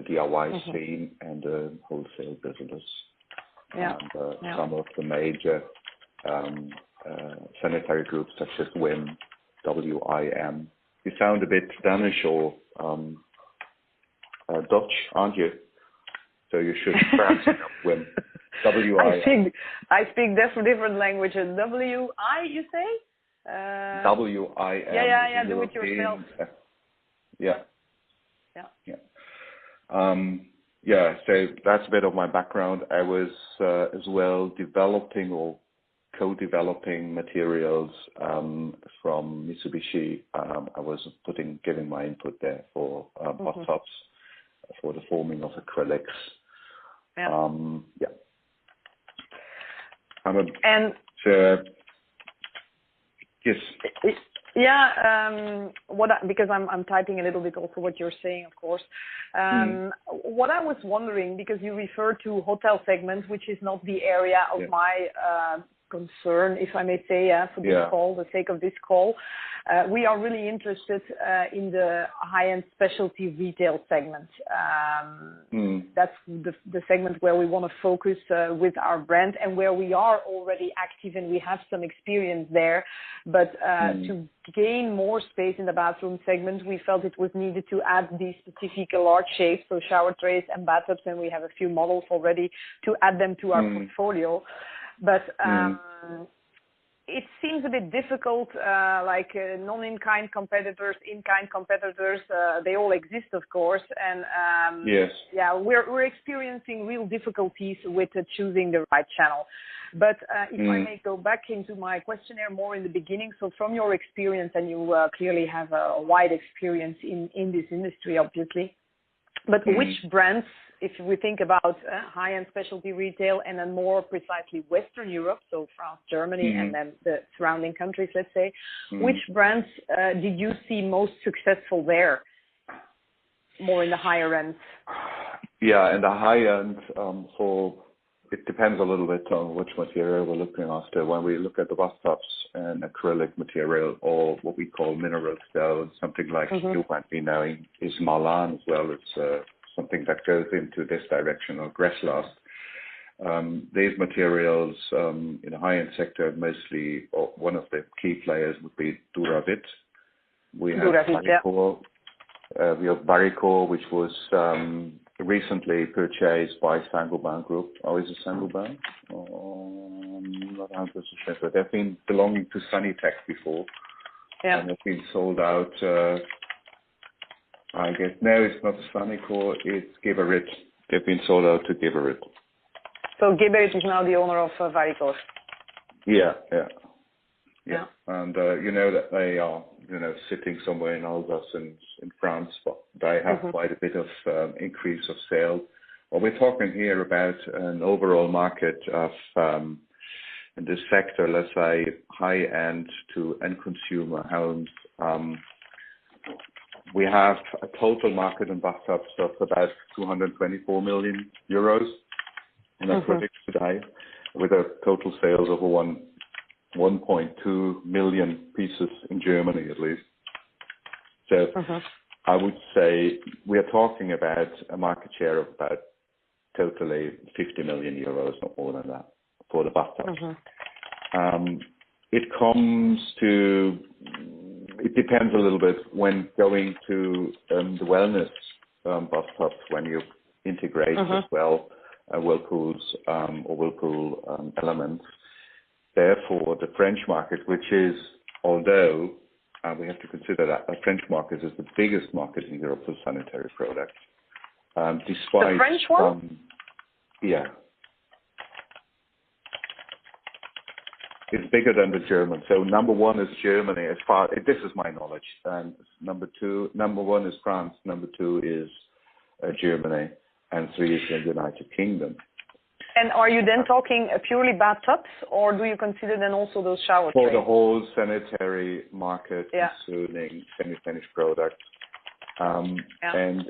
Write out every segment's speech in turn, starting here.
the DIY scene and the wholesale business. Yeah. And some of the major sanitary groups such as WIM, WIM. You sound a bit Danish or Dutch, aren't you? So you should perhaps know WIM. WIM. I speak different languages. WI, you say? WIM. Yeah. Do it yourself. Yeah. So that's a bit of my background. I was as well developing or co-developing materials from Mitsubishi. I was giving my input there for bathtubs, for the forming of acrylics. Yes. Yeah, because I'm typing a little bit also what you're saying, of course. What I was wondering, because you refer to hotel segment, which is not the area of my concern, if I may say, for this call, the sake of this call. We are really interested in the high-end specialty retail segment. That's the segment where we want to focus with our brand and where we are already active and we have some experience there. But to gain more space in the bathroom segment, we felt it was needed to add these specific large shapes, so shower trays and bathtubs, and we have a few models already to add them to our portfolio. But it seems a bit difficult, non-in-kind competitors, in-kind competitors, they all exist, of course. And we're experiencing real difficulties with choosing the right channel. But if I may go back into my questionnaire more in the beginning, so from your experience, and you clearly have a wide experience in this industry, obviously, but which brands, if we think about high-end specialty retail and then more precisely Western Europe, so France, Germany, and then the surrounding countries, let's say, which brands did you see most successful there, more in the higher end? Yeah, in the high end, it depends a little bit on which material we're looking after. When we look at the bathtubs and acrylic material, or what we call mineral stone, something like you might be knowing is Marlan, as well as something that goes into this direction, or Gresslast. These materials in the high-end sector, mostly, or one of the key players would be Duravit. We have Varicor. We have Varicor, which was recently purchased by Saint-Gobain Group. Oh, is it Saint-Gobain? Not 100% sure. They've been belonging to Sanitec before. And they've been sold out. I guess, no, it's not Sanicor, it's Geberit. They've been sold out to Geberit. So Geberit is now the owner of Varicor? Yeah. And you know that they are, sitting somewhere in Alsace in France, but they have quite a bit of increase of sale. Well, we're talking here about an overall market of, in this sector, let's say, high-end to end consumer homes. We have a total market in bathtubs of about 224 million euros in acrylics today, with a total sales of 1.2 million pieces in Germany, at least. So I would say we are talking about a market share of about totally 50 million euros, not more than that, for the bathtubs. It depends a little bit when going to the wellness bathtubs, when you integrate as well Whirlpool's or Whirlpool elements. Therefore, the French market, which is, although we have to consider that the French market is the biggest market in Europe for sanitary products. Despite the French one? Yeah. It's bigger than the German. So number one is Germany, this is my knowledge. And number one is France, number two is Germany, and three is the United Kingdom. And are you then talking purely bathtubs, or do you consider then also those shower trays? For the whole sanitary market, concerning semi-finished products. And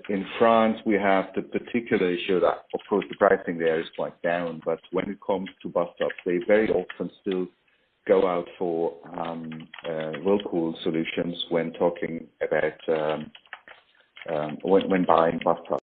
in France, we have the particular issue that, of course, the pricing there is quite down, but when it comes to bathtubs, they very often still go out for Whirlpool solutions when talking about when buying bathtubs.